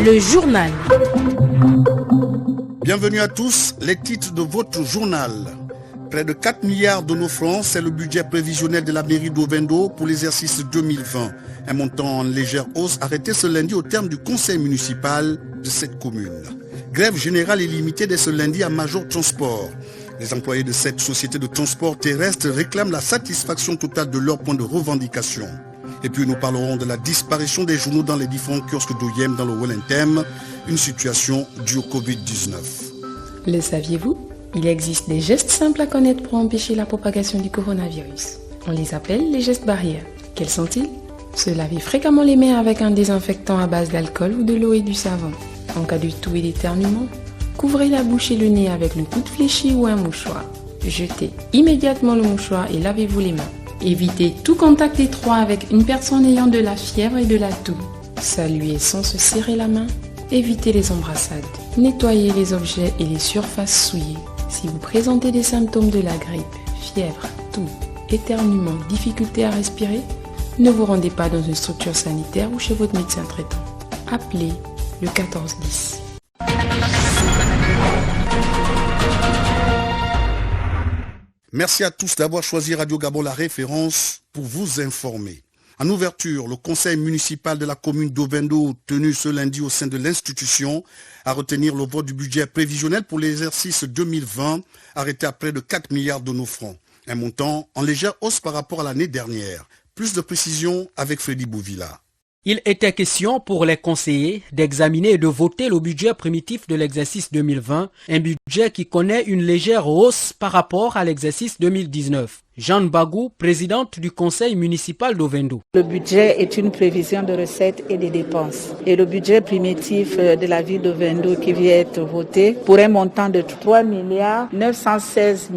Le journal. Bienvenue à tous, les titres de votre journal. Près de 4 milliards de nos francs, c'est le budget prévisionnel de la mairie d'Ovendo pour l'exercice 2020. Un montant en légère hausse arrêté ce lundi au terme du conseil municipal de cette commune. Grève générale illimitée dès ce lundi à Major Transport. Les employés de cette société de transport terrestre réclament la satisfaction totale de leurs points de revendication. Et puis nous parlerons de la disparition des journaux dans les différents kiosques d'Oyem dans le Wellington, une situation due au Covid-19. Le saviez-vous ? Il existe des gestes simples à connaître pour empêcher la propagation du coronavirus. On les appelle les gestes barrières. Quels sont-ils ? Se laver fréquemment les mains avec un désinfectant à base d'alcool ou de l'eau et du savon. En cas de toux et d'éternuement, couvrez la bouche et le nez avec le coude fléchi ou un mouchoir. Jetez immédiatement le mouchoir et lavez-vous les mains. Évitez tout contact étroit avec une personne ayant de la fièvre et de la toux. Saluez sans se serrer la main. Évitez les embrassades. Nettoyez les objets et les surfaces souillées. Si vous présentez des symptômes de la grippe, fièvre, toux, éternuement, difficulté à respirer, ne vous rendez pas dans une structure sanitaire ou chez votre médecin traitant. Appelez le 1410. Merci à tous d'avoir choisi Radio Gabon la référence pour vous informer. En ouverture, le conseil municipal de la commune d'Ovendo, tenu ce lundi au sein de l'institution, a retenir le vote du budget prévisionnel pour l'exercice 2020, arrêté à près de 4 milliards de nos francs. Un montant en légère hausse par rapport à l'année dernière. Plus de précisions avec Freddy Bouvila. Il était question pour les conseillers d'examiner et de voter le budget primitif de l'exercice 2020, un budget qui connaît une légère hausse par rapport à l'exercice 2019. Jeanne Bagou, présidente du conseil municipal d'Ovendo. Le budget est une prévision de recettes et de dépenses. Et le budget primitif de la ville d'Ovendo qui vient être voté pour un montant de 3 916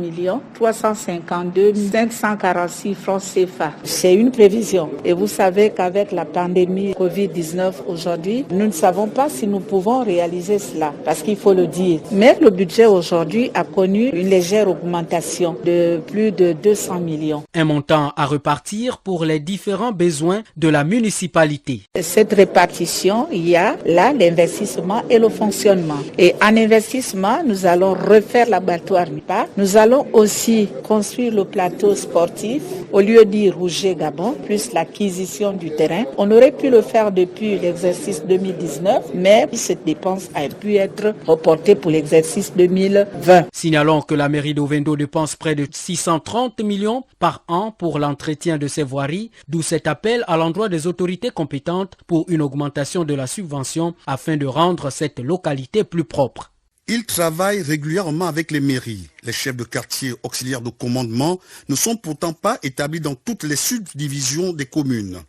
352 546 francs CFA. C'est une prévision. Et vous savez qu'avec la pandémie Covid-19 aujourd'hui, nous ne savons pas si nous pouvons réaliser cela, parce qu'il faut le dire. Mais le budget aujourd'hui a connu une légère augmentation de plus de 200 millions. Un montant à repartir pour les différents besoins de la municipalité. Cette répartition, il y a là l'investissement et le fonctionnement. Et en investissement, nous allons refaire l'abattoir Nipa. Nous allons aussi construire le plateau sportif au lieu dit Rouget Gabon, plus l'acquisition du terrain. On aurait pu le faire depuis l'exercice 2019, mais cette dépense a pu être reportée pour l'exercice 2020. Signalons que la mairie d'Ovendo dépense près de 630 millions par an pour l'entretien de ses voiries, d'où cet appel à l'endroit des autorités compétentes pour une augmentation de la subvention afin de rendre cette localité plus propre. Ils travaillent régulièrement avec les mairies. Les chefs de quartier auxiliaires de commandement ne sont pourtant pas établis dans toutes les subdivisions des communes.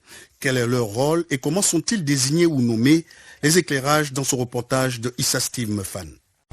Quel est leur rôle et comment sont-ils désignés ou nommés? Les éclairages dans ce reportage de Issa Steve Mefan.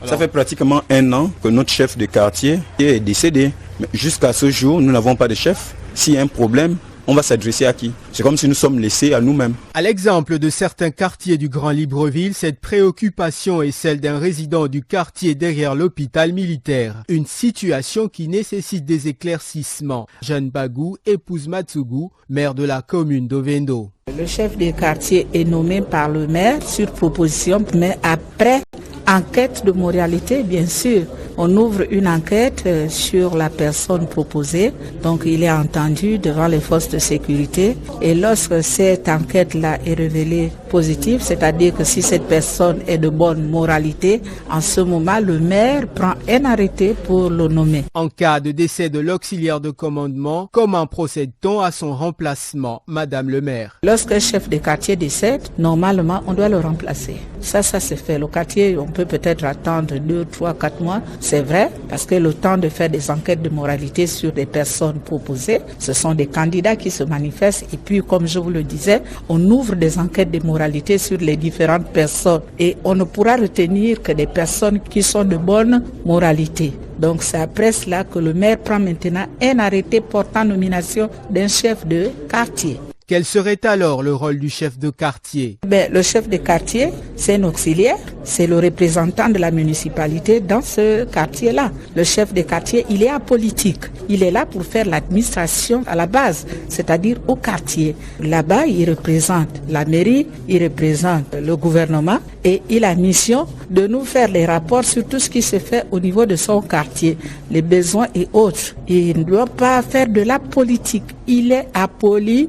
Ça fait pratiquement 1 an que notre chef de quartier est décédé. Mais jusqu'à ce jour, nous n'avons pas de chef. S'il y a un problème, on va s'adresser à qui? C'est comme si nous sommes laissés à nous-mêmes. À l'exemple de certains quartiers du Grand Libreville, cette préoccupation est celle d'un résident du quartier derrière l'hôpital militaire. Une situation qui nécessite des éclaircissements. Jeanne Bagou épouse Matsugu, maire de la commune d'Ovendo. Le chef de quartier est nommé par le maire sur proposition, mais après enquête de moralité, bien sûr. On ouvre une enquête sur la personne proposée, donc il est entendu devant les forces de sécurité. Et lorsque cette enquête-là est révélée positive, c'est-à-dire que si cette personne est de bonne moralité, en ce moment, le maire prend un arrêté pour le nommer. En cas de décès de l'auxiliaire de commandement, comment procède-t-on à son remplacement, Madame le maire? Lorsque le chef de quartier décède, normalement, on doit le remplacer. Ça se fait. Le quartier, on peut peut-être attendre 2, 3, 4 mois. C'est vrai, parce que le temps de faire des enquêtes de moralité sur des personnes proposées, ce sont des candidats qui se manifestent. Et puis, comme je vous le disais, on ouvre des enquêtes de moralité sur les différentes personnes. Et on ne pourra retenir que des personnes qui sont de bonne moralité. Donc, c'est après cela que le maire prend maintenant un arrêté portant nomination d'un chef de quartier. Quel serait alors le rôle du chef de quartier? Le chef de quartier, c'est un auxiliaire, c'est le représentant de la municipalité dans ce quartier-là. Le chef de quartier, il est apolitique. Il est là pour faire l'administration à la base, c'est-à-dire au quartier. Là-bas, il représente la mairie, il représente le gouvernement et il a mission de nous faire les rapports sur tout ce qui se fait au niveau de son quartier, les besoins et autres. Il ne doit pas faire de la politique, il est apolitique.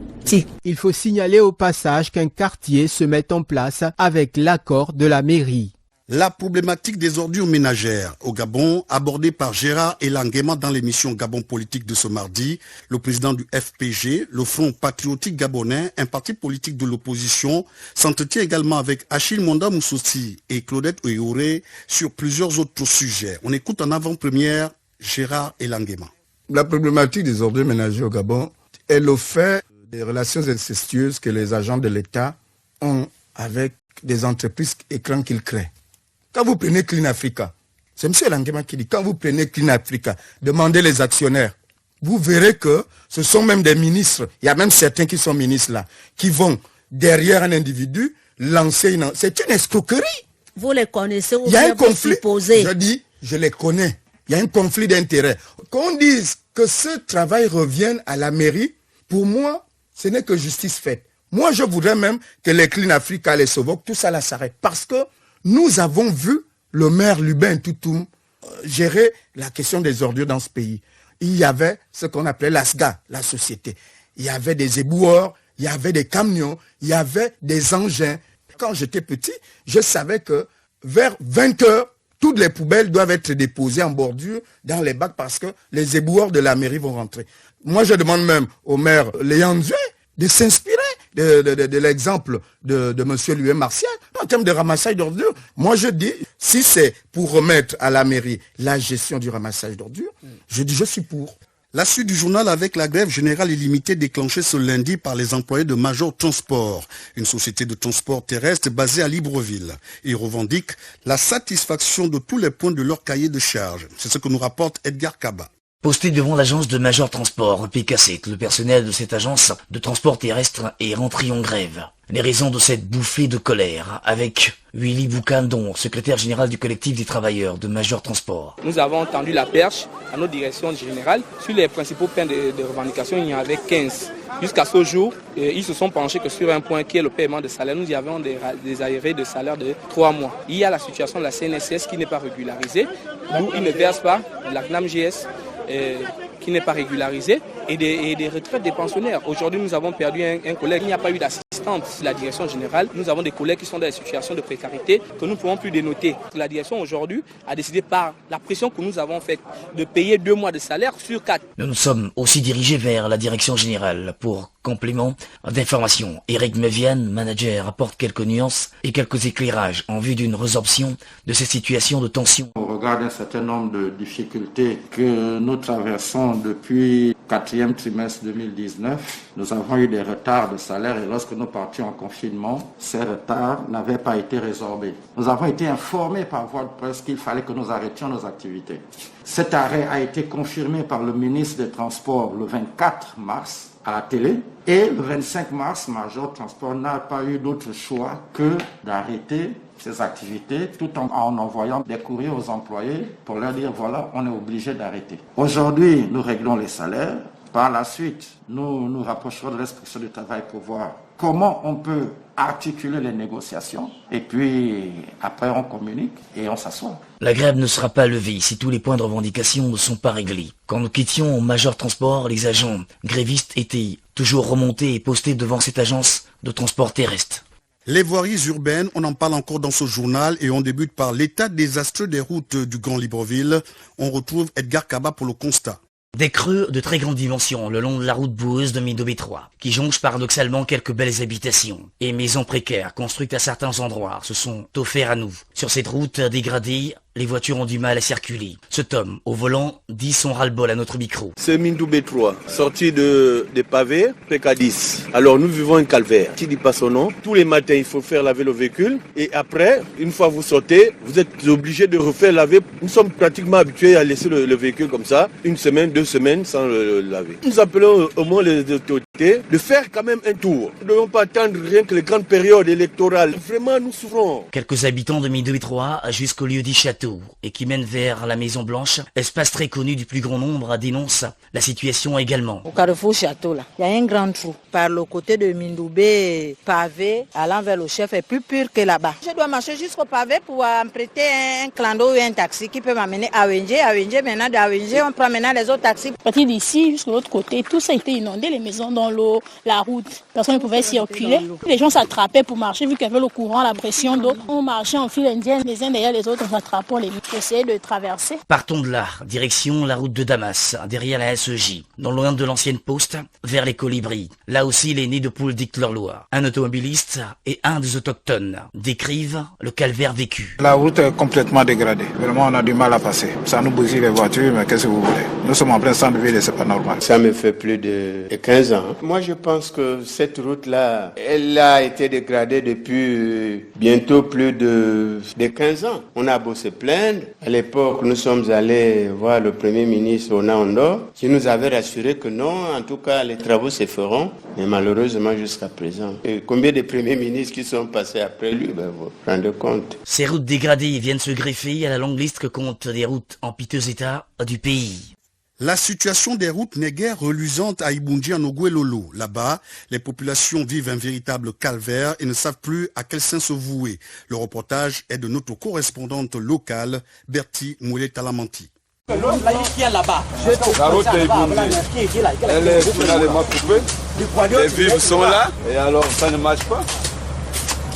Il faut signaler au passage qu'un quartier se met en place avec l'accord de la mairie. La problématique des ordures ménagères au Gabon, abordée par Gérard Elanguema dans l'émission Gabon Politique de ce mardi, le président du FPG, le Front Patriotique Gabonais, un parti politique de l'opposition, s'entretient également avec Achille Monda Moussouti et Claudette Oyouré sur plusieurs autres sujets. On écoute en avant-première Gérard Elanguema. La problématique des ordures ménagères au Gabon est le fait des relations incestueuses que les agents de l'État ont avec des entreprises écrans qu'ils créent. Quand vous prenez Clean Africa, c'est M. Elanguema qui dit, quand vous prenez Clean Africa, demandez les actionnaires, vous verrez que ce sont même des ministres, il y a même certains qui sont ministres là, qui vont derrière un individu lancer une... C'est une escroquerie. Vous les connaissez ou il y a un conflit. Supposez. Je dis, je les connais. Il y a un conflit d'intérêts. Qu'on dise que ce travail revienne à la mairie, pour moi, ce n'est que justice faite. Moi, je voudrais même que les Clean Africa, les Sovok, tout ça là s'arrête. Parce que nous avons vu le maire Lubin Toutoum gérer la question des ordures dans ce pays. Il y avait ce qu'on appelait l'ASGA, la société. Il y avait des éboueurs, il y avait des camions, il y avait des engins. Quand j'étais petit, je savais que vers 20 heures, toutes les poubelles doivent être déposées en bordure dans les bacs parce que les éboueurs de la mairie vont rentrer. Moi, je demande même au maire Léon Nzoué de s'inspirer de l'exemple de M. Louis Martial en termes de ramassage d'ordures. Moi, je dis, si c'est pour remettre à la mairie la gestion du ramassage d'ordures, je dis, je suis pour. La suite du journal avec la grève générale illimitée déclenchée ce lundi par les employés de Major Transport, une société de transport terrestre basée à Libreville. Ils revendiquent la satisfaction de tous les points de leur cahier de charge. C'est ce que nous rapporte Edgar Kaba. Posté devant l'agence de Major Transport, PKC, le personnel de cette agence de transport terrestre est rentré en grève. Les raisons de cette bouffée de colère, avec Willy Boukandon, secrétaire général du collectif des travailleurs de Major Transport. Nous avons tendu la perche à notre direction générale. Sur les principaux points de revendication, il y en avait 15. Jusqu'à ce jour, ils se sont penchés que sur un point qui est le paiement de salaire, nous y avons des arriérés de salaire de 3 mois. Il y a la situation de la CNSS qui n'est pas régularisée, d'où ils ne versent pas la CNAMGS. Qui n'est pas régularisé et des retraites des pensionnaires. Aujourd'hui, nous avons perdu un collègue. Il n'y a pas eu d'assistante de la direction générale. Nous avons des collègues qui sont dans des situations de précarité que nous ne pouvons plus dénoter. La direction aujourd'hui a décidé par la pression que nous avons faite de payer 2 mois de salaire sur 4. Nous nous sommes aussi dirigés vers la direction générale pour complément d'information. Eric Mevienne, manager, apporte quelques nuances et quelques éclairages en vue d'une résorption de cette situation de tension. Au regard d'un certain nombre de difficultés que nous traversons depuis le 4e trimestre 2019, nous avons eu des retards de salaire et lorsque nous partions en confinement, ces retards n'avaient pas été résorbés. Nous avons été informés par voie de presse qu'il fallait que nous arrêtions nos activités. Cet arrêt a été confirmé par le ministre des Transports le 24 mars à la télé et le 25 mars, Major Transport n'a pas eu d'autre choix que d'arrêter ses activités tout en envoyant des courriers aux employés pour leur dire voilà, on est obligé d'arrêter. Aujourd'hui, nous réglons les salaires. Par la suite, nous nous rapprocherons de l'inspection du travail pour voir comment on peut articuler les négociations. Et puis, après, on communique et on s'assoit. La grève ne sera pas levée si tous les points de revendication ne sont pas réglés. Quand nous quittions Major Transport, les agents grévistes étaient toujours remontés et postés devant cette agence de transport terrestre. Les voiries urbaines, on en parle encore dans ce journal et on débute par l'état désastreux des routes du Grand Libreville. On retrouve Edgar Kaba pour le constat. Des creux de très grande dimension le long de la route boueuse de Midobé 3, qui jonche paradoxalement quelques belles habitations et maisons précaires construites à certains endroits se sont offerts à nous. Sur cette route dégradée, les voitures ont du mal à circuler. Ce Tom, au volant, dit son ras-le-bol à notre micro. C'est Mindou 3, sorti des pavés, PK10. Alors nous vivons un calvaire, qui dit pas son nom. Tous les matins, il faut faire laver le véhicule. Et après, une fois vous sortez, vous êtes obligé de refaire laver. Nous sommes pratiquement habitués à laisser le véhicule comme ça, 1 semaine, 2 semaines sans le laver. Nous appelons au moins les autorités de faire quand même un tour. Nous ne devons pas attendre rien que les grandes périodes électorales. Vraiment, nous souffrons. Quelques habitants de Midoubi 3 jusqu'au lieu du château et qui mène vers la Maison Blanche, espace très connu du plus grand nombre, dénonce la situation également. Au carrefour château, là, il y a un grand trou. Par le côté de Mindoubé, pavé, allant vers le chef, est plus pur que là-bas. Je dois marcher jusqu'au pavé pour emprunter un clando ou un taxi qui peut m'amener à Wenje. À Wenje, maintenant, de Wenje, on prend maintenant les autres taxis. À partir d'ici jusqu'à l'autre côté, tout ça a été inondé, les maisons dans l'eau, la route. Personne ne pouvait circuler. Les gens s'attrapaient pour marcher, vu qu'il y avait le courant, la pression d'eau. On marchait en file indienne, les uns derrière les autres, on s'attrapait, on essayait de traverser. Partons de là, direction la route de Damas, derrière la SEJ, dans loin de l'ancienne poste, vers les Colibris. Là aussi, les nids de poules dictent leur loi. Un automobiliste et un des autochtones décrivent le calvaire vécu. La route est complètement dégradée. Vraiment, on a du mal à passer. Ça nous bousille les voitures, mais qu'est-ce que vous voulez? Nous sommes en plein centre-ville et c'est pas normal. Ça me fait plus de 15 ans. Moi, je pense que cette route-là, elle a été dégradée depuis bientôt plus de 15 ans. On a beau se plaindre. À l'époque, nous sommes allés voir le Premier ministre Ona Ondo, qui nous avait rassuré que non, en tout cas, les travaux se feront. Mais malheureusement, jusqu'à présent. Et combien de premiers ministres qui sont passés après lui, vous vous rendez compte? Ces routes dégradées viennent se greffer à la longue liste que compte des routes en piteux état du pays. La situation des routes n'est guère reluisante à Ibunji en Ogouelolo. Là-bas, les populations vivent un véritable calvaire et ne savent plus à quel sein se vouer. Le reportage est de notre correspondante locale, Bertie Moulet-Talamanti. La route est Ibunji. Elle est finalement coupée. Les vivres sont là et alors ça ne marche pas.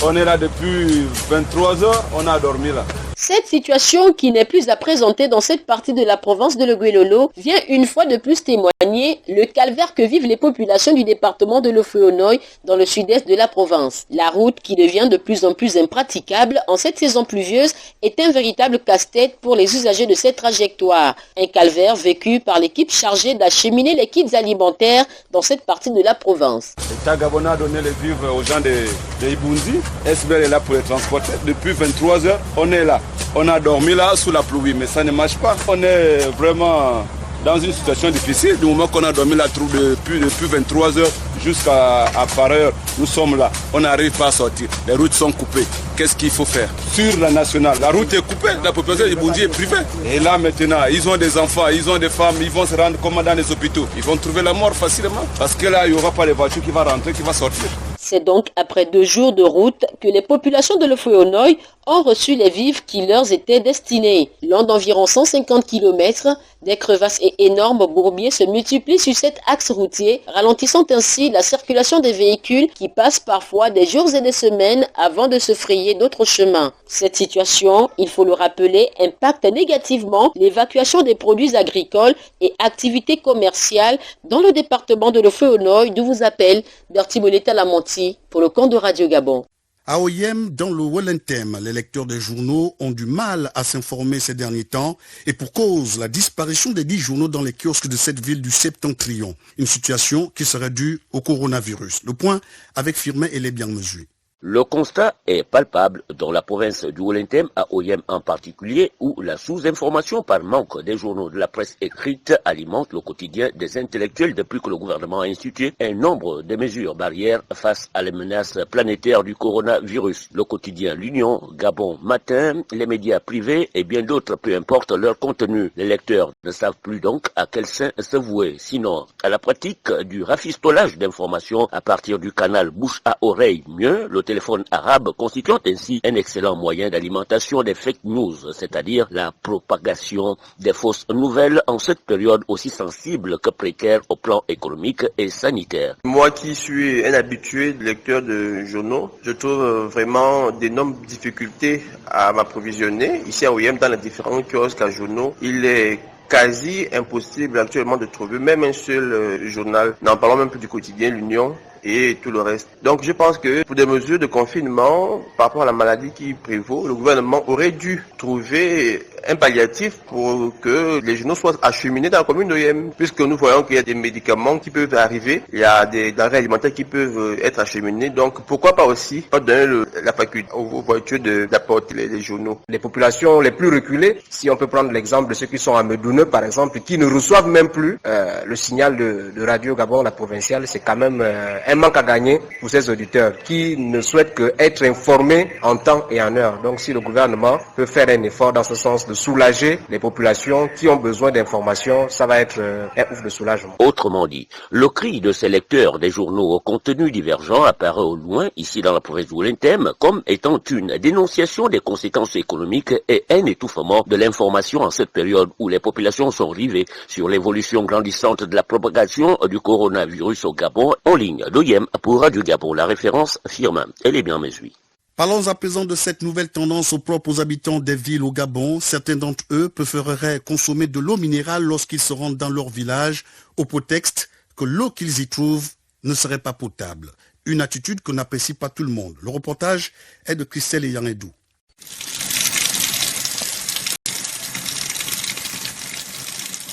On est là depuis 23 heures, on a dormi là. Cette situation qui n'est plus à présenter dans cette partie de la province de l'Ogouelolo vient une fois de plus témoigner le calvaire que vivent les populations du département de l'Ofuonoy dans le sud-est de la province. La route qui devient de plus en plus impraticable en cette saison pluvieuse est un véritable casse-tête pour les usagers de cette trajectoire. Un calvaire vécu par l'équipe chargée d'acheminer les kits alimentaires dans cette partie de la province. L'État gabonais a donné les vivres aux gens de Ibunji. SBL est là pour les transporter. Depuis 23 heures, on est là. On a dormi là sous la pluie, mais ça ne marche pas. On est vraiment dans une situation difficile. Du moment qu'on a dormi là depuis 23 heures jusqu'à par heure, nous sommes là. On n'arrive pas à sortir. Les routes sont coupées. Qu'est-ce qu'il faut faire? Sur la nationale, la route est coupée. La population de Ibunji est privée. Et là maintenant, ils ont des enfants, ils ont des femmes, ils vont se rendre comme dans les hôpitaux. Ils vont trouver la mort facilement. Parce que là, il n'y aura pas les voitures qui vont rentrer, qui vont sortir. C'est donc après 2 jours de route que les populations de l'Ofuonoy ont reçu les vivres qui leur étaient destinés. Long d'environ 150 km, des crevasses et énormes bourbiers se multiplient sur cet axe routier, ralentissant ainsi la circulation des véhicules qui passent parfois des jours et des semaines avant de se frayer d'autres chemins. Cette situation, il faut le rappeler, impacte négativement l'évacuation des produits agricoles et activités commerciales dans le département de l'Ofuonoy, d'où vous appelle Bertie Moulet-Talamanti pour le compte de Radio Gabon. À Oyem, dans le Welentem, les lecteurs des journaux ont du mal à s'informer ces derniers temps et pour cause, la disparition des 10 journaux dans les kiosques de cette ville du Septentrion. Une situation qui serait due au coronavirus. Le point avec Firmin et les Bien-Mesures. Le constat est palpable dans la province du Welentem, à Oyem en particulier, où la sous-information par manque des journaux de la presse écrite alimente le quotidien des intellectuels depuis que le gouvernement a institué un nombre de mesures barrières face à les menaces planétaires du coronavirus. Le quotidien L'Union, Gabon Matin, les médias privés et bien d'autres, peu importe leur contenu. Les lecteurs ne savent plus donc à quel sein se vouer, sinon à la pratique du rafistolage d'informations à partir du canal bouche à oreille. Mieux, le téléphone arabe constituant ainsi un excellent moyen d'alimentation des fake news, c'est-à-dire la propagation des fausses nouvelles en cette période aussi sensible que précaire au plan économique et sanitaire. Moi qui suis un habitué lecteur de journaux, je trouve vraiment d'énormes difficultés à m'approvisionner. Ici à Oyem, dans les différents kiosques à journaux, il est quasi impossible actuellement de trouver même un seul journal. N'en parlons même plus du quotidien L'Union et tout le reste. Donc je pense que pour des mesures de confinement, par rapport à la maladie qui prévaut, le gouvernement aurait dû trouver un palliatif pour que les journaux soient acheminés dans la commune d'Oyem, puisque nous voyons qu'il y a des médicaments qui peuvent arriver, il y a des denrées alimentaires qui peuvent être acheminés, donc pourquoi pas aussi pas donner la faculté aux voitures d'apporter les journaux. Les populations les plus reculées, si on peut prendre l'exemple de ceux qui sont à Medoune par exemple, qui ne reçoivent même plus le signal de Radio Gabon, la provinciale, c'est quand même un manque à gagner pour ces auditeurs qui ne souhaitent qu'être informés en temps et en heure. Donc si le gouvernement peut faire un effort dans ce sens de soulager les populations qui ont besoin d'informations, ça va être un ouf de soulagement. Autrement dit, le cri de ces lecteurs des journaux au contenu divergent apparaît au loin, ici dans la province d'Oulentem, comme étant une dénonciation des conséquences économiques et un étouffement de l'information en cette période où les populations sont rivées sur l'évolution grandissante de la propagation du coronavirus au Gabon. En ligne d'Oyem pour Radio Gabon, la référence Firmin. Elle est bien mesure. Parlons à présent de cette nouvelle tendance propre aux habitants des villes au Gabon. Certains d'entre eux préféreraient consommer de l'eau minérale lorsqu'ils se rendent dans leur village, au prétexte que l'eau qu'ils y trouvent ne serait pas potable. Une attitude que n'apprécie pas tout le monde. Le reportage est de Christelle Yanedou.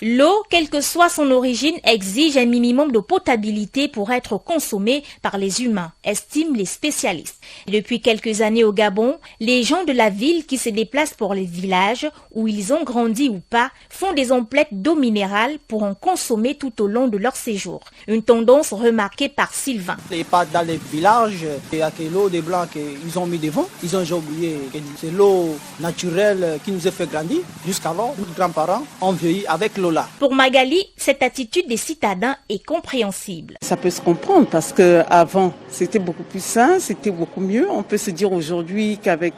L'eau, quelle que soit son origine, exige un minimum de potabilité pour être consommée par les humains, estiment les spécialistes. Depuis quelques années au Gabon, les gens de la ville qui se déplacent pour les villages où ils ont grandi ou pas font des emplettes d'eau minérale pour en consommer tout au long de leur séjour. Une tendance remarquée par Sylvain. Et pas dans les villages, il y a que l'eau des Blancs qu'ils ont mis devant. Ils ont déjà oublié que c'est l'eau naturelle qui nous a fait grandir. Jusqu'alors, nos grands-parents ont vieilli avec l'eau. Pour Magali, cette attitude des citadins est compréhensible. Ça peut se comprendre parce qu'avant, c'était beaucoup plus sain, c'était beaucoup mieux. On peut se dire aujourd'hui qu'avec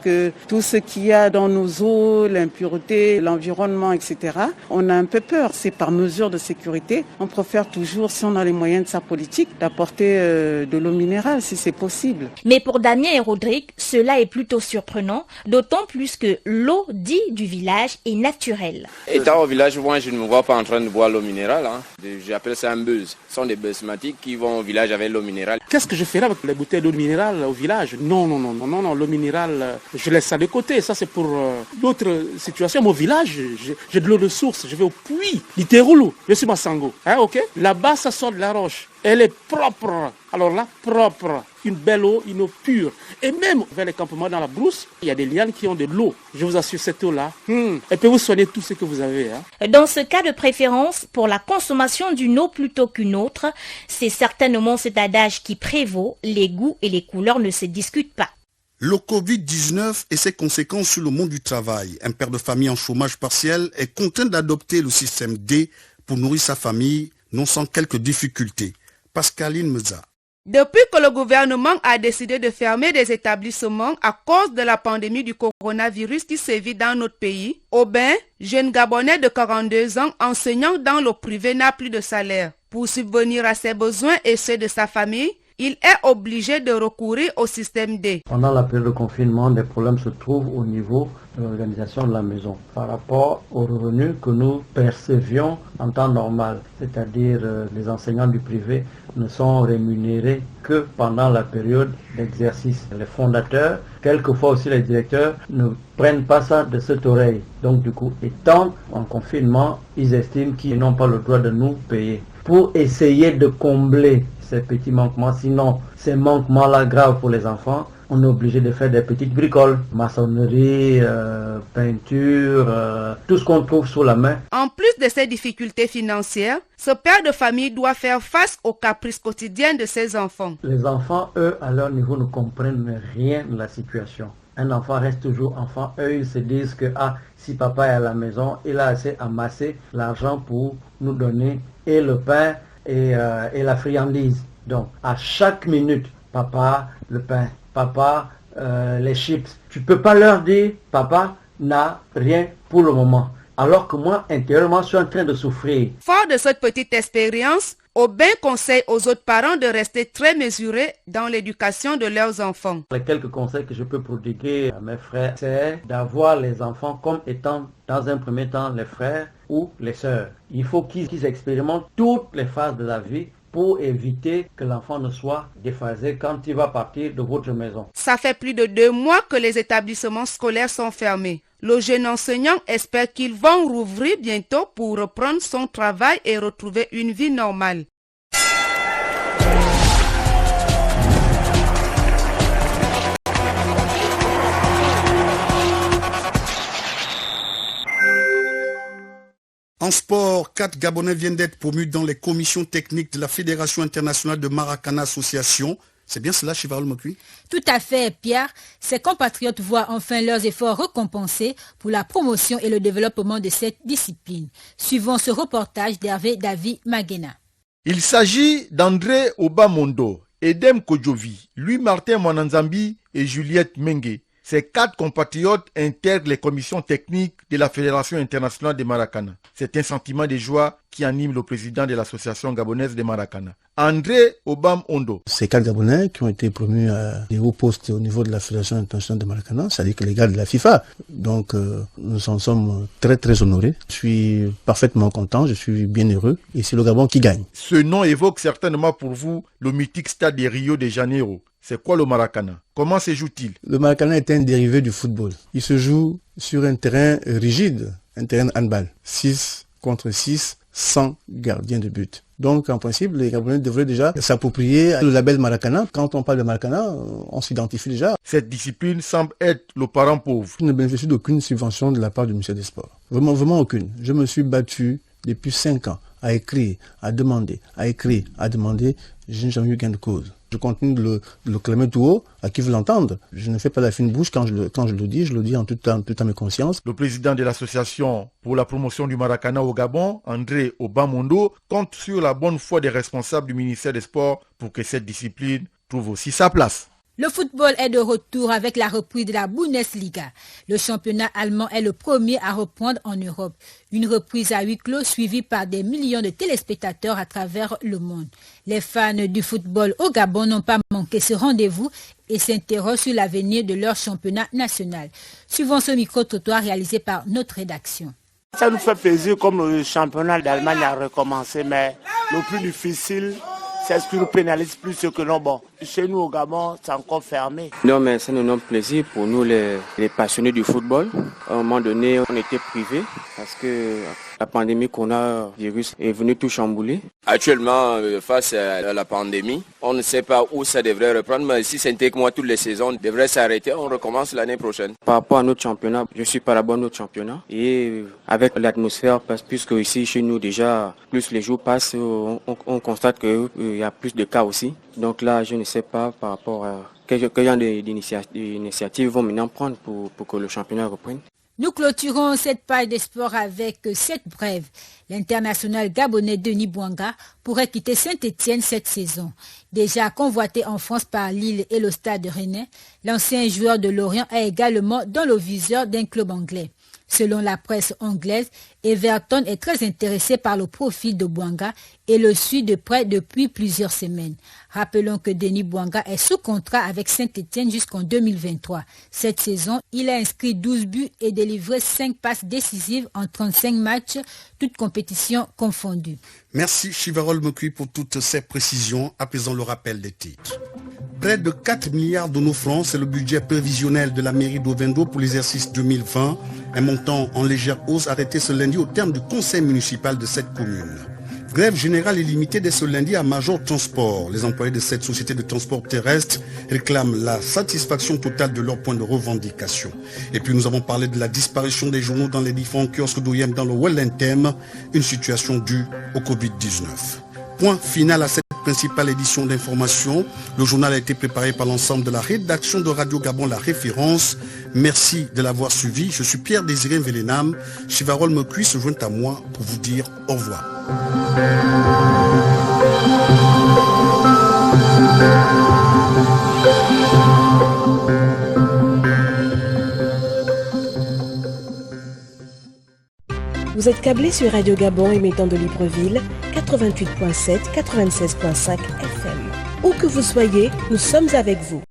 tout ce qu'il y a dans nos eaux, l'impureté, l'environnement, etc., on a un peu peur. C'est par mesure de sécurité. On préfère toujours, si on a les moyens de sa politique, d'apporter de l'eau minérale si c'est possible. Mais pour Damien et Rodrigue, cela est plutôt surprenant, d'autant plus que l'eau dite du village est naturelle. Étant au village, moi je ne me vois pas en train de boire l'eau minérale. J'appelle ça un buzz. Ce sont des buzzmatiques qui vont au village avec l'eau minérale. Qu'est-ce que je ferai avec les bouteilles d'eau minérale au village? Non, l'eau minérale, je laisse ça de côté. Ça, c'est pour d'autres situations. Mon village, j'ai de l'eau de source. Je vais au puits, l'Iteroulou. Je suis Massango. Ok? Là-bas, ça sort de la roche. Elle est propre. Alors là, propre. Une belle eau, une eau pure. Et même vers les campements dans la brousse, il y a des lianes qui ont de l'eau. Je vous assure, cette eau-là, elle peut vous soigner tout ce que vous avez. Dans ce cas de préférence pour la consommation d'une eau plutôt qu'une autre, c'est certainement cet adage qui prévaut. Les goûts et les couleurs ne se discutent pas. Le Covid-19 et ses conséquences sur le monde du travail. Un père de famille en chômage partiel est contraint d'adopter le système D pour nourrir sa famille, non sans quelques difficultés. Pascaline Meza. Depuis que le gouvernement a décidé de fermer des établissements à cause de la pandémie du coronavirus qui sévit dans notre pays, Aubin, jeune Gabonais de 42 ans enseignant dans le privé, n'a plus de salaire. Pour subvenir à ses besoins et ceux de sa famille, il est obligé de recourir au système D. Pendant la période de confinement, des problèmes se trouvent au niveau de l'organisation de la maison par rapport aux revenus que nous percevions en temps normal. C'est-à-dire les enseignants du privé ne sont rémunérés que pendant la période d'exercice. Les fondateurs, quelquefois aussi les directeurs, ne prennent pas ça de cette oreille. Donc du coup, étant en confinement, ils estiment qu'ils n'ont pas le droit de nous payer. Pour essayer de combler ces petits manquements, sinon ces manquements-là graves pour les enfants, on est obligé de faire des petites bricoles, maçonnerie, peinture, tout ce qu'on trouve sous la main. En plus de ces difficultés financières, ce père de famille doit faire face aux caprices quotidiens de ses enfants. Les enfants, eux, à leur niveau, ne comprennent rien de la situation. Un enfant reste toujours enfant. Eux, ils se disent que si papa est à la maison, il a assez amassé l'argent pour nous donner et le pain et la friandise. Donc, à chaque minute, papa, le pain, papa, les chips. Tu peux pas leur dire, papa n'a rien pour le moment. Alors que moi, intérieurement, je suis en train de souffrir. Fort de cette petite expérience, Aubin conseille aux autres parents de rester très mesurés dans l'éducation de leurs enfants. Les quelques conseils que je peux prodiguer à mes frères, c'est d'avoir les enfants comme étant, dans un premier temps, les frères ou les sœurs. Il faut qu'ils expérimentent toutes les phases de la vie pour éviter que l'enfant ne soit déphasé quand il va partir de votre maison. Ça fait plus de 2 mois que les établissements scolaires sont fermés. Le jeune enseignant espère qu'ils vont rouvrir bientôt pour reprendre son travail et retrouver une vie normale. En sport, 4 Gabonais viennent d'être promus dans les commissions techniques de la Fédération internationale de Maracana Association. C'est bien cela, Chivarol Mokui? Tout à fait, Pierre. Ces compatriotes voient enfin leurs efforts récompensés pour la promotion et le développement de cette discipline. Suivons ce reportage d'Hervé David Magena. Il s'agit d'André Obamondo, Edem Kodjovi, Louis-Martin Mwananzambi et Juliette Mengue. Ces 4 compatriotes intègrent les commissions techniques de la Fédération internationale de Maracana. C'est un sentiment de joie qui anime le président de l'association gabonaise de Maracana, André Obamondo. Ces 4 Gabonais qui ont été promus à des hauts postes au niveau de la Fédération internationale de Maracana, c'est-à-dire que les gars de la FIFA. Donc nous en sommes très très honorés. Je suis parfaitement content, je suis bien heureux et c'est le Gabon qui gagne. Ce nom évoque certainement pour vous le mythique stade de Rio de Janeiro. C'est quoi le Maracana? Comment se joue-t-il? Le Maracana est un dérivé du football. Il se joue sur un terrain rigide, un terrain de handball. 6 contre 6, sans gardien de but. Donc en principe, les Gabonais devraient déjà s'approprier le label Maracana. Quand on parle de Maracana, on s'identifie déjà. Cette discipline semble être le parent pauvre. Je ne bénéficie d'aucune subvention de la part du ministère des Sports. Vraiment aucune. Je me suis battu depuis 5 ans à écrire, à demander, à écrire, à demander. Je n'ai jamais eu gain de cause. Je continue de le clamer tout haut à qui veut l'entendre. Je ne fais pas la fine bouche quand je le dis en toute mes consciences. Le président de l'association pour la promotion du Maracana au Gabon, André Obamondo, compte sur la bonne foi des responsables du ministère des Sports pour que cette discipline trouve aussi sa place. Le football est de retour avec la reprise de la Bundesliga. Le championnat allemand est le premier à reprendre en Europe. Une reprise à huis clos suivie par des millions de téléspectateurs à travers le monde. Les fans du football au Gabon n'ont pas manqué ce rendez-vous et s'interrogent sur l'avenir de leur championnat national. Suivons ce micro-trottoir réalisé par notre rédaction. Ça nous fait plaisir comme le championnat d'Allemagne a recommencé, mais le plus difficile, c'est ce qui nous pénalise plus que non. Bon, chez nous au Gabon, c'est encore fermé. Non, mais c'est un énorme plaisir pour nous les passionnés du football. À un moment donné, on était privés parce que la pandémie coronavirus est venue tout chambouler. Actuellement, face à la pandémie, on ne sait pas où ça devrait reprendre, mais si c'était que moi, toutes les saisons devraient s'arrêter, on recommence l'année prochaine. Par rapport à notre championnat, je suis par rapport à notre championnat. Et avec l'atmosphère, puisque ici, chez nous, déjà, plus les jours passent, on constate qu'il y a plus de cas aussi. Donc là, je ne sais pas par rapport à quel genre d'initiatives vont maintenant prendre pour que le championnat reprenne. Nous clôturons cette page des sports avec cette brève. L'international gabonais Denis Bouanga pourrait quitter Saint-Étienne cette saison. Déjà convoité en France par Lille et le Stade Rennais, l'ancien joueur de Lorient est également dans le viseur d'un club anglais. Selon la presse anglaise, Everton est très intéressé par le profil de Bouanga et le suit de près depuis plusieurs semaines. Rappelons que Denis Bouanga est sous contrat avec Saint-Étienne jusqu'en 2023. Cette saison, il a inscrit 12 buts et délivré 5 passes décisives en 35 matchs, toutes compétitions confondues. Merci Chivarol Mokui pour toutes ces précisions. À présent, le rappel des titres. Près de 4 milliards de nos francs, c'est le budget prévisionnel de la mairie d'Ovendo pour l'exercice 2020. Un montant en légère hausse arrêté ce lundi au terme du conseil municipal de cette commune. Grève générale illimitée dès ce lundi à Major Transport. Les employés de cette société de transport terrestre réclament la satisfaction totale de leurs points de revendication. Et puis nous avons parlé de la disparition des journaux dans les différents kiosques d'OIM dans le Wellentem, une situation due au Covid-19. Point final à cette principale édition d'information. Le journal a été préparé par l'ensemble de la rédaction de Radio Gabon, la référence. Merci de l'avoir suivi. Je suis Pierre Désiré Vélénam. Chivarol Mokui se joint à moi pour vous dire au revoir. Vous êtes câblé sur Radio Gabon émettant de Libreville, 88.7, 96.5 FM. Où que vous soyez, nous sommes avec vous.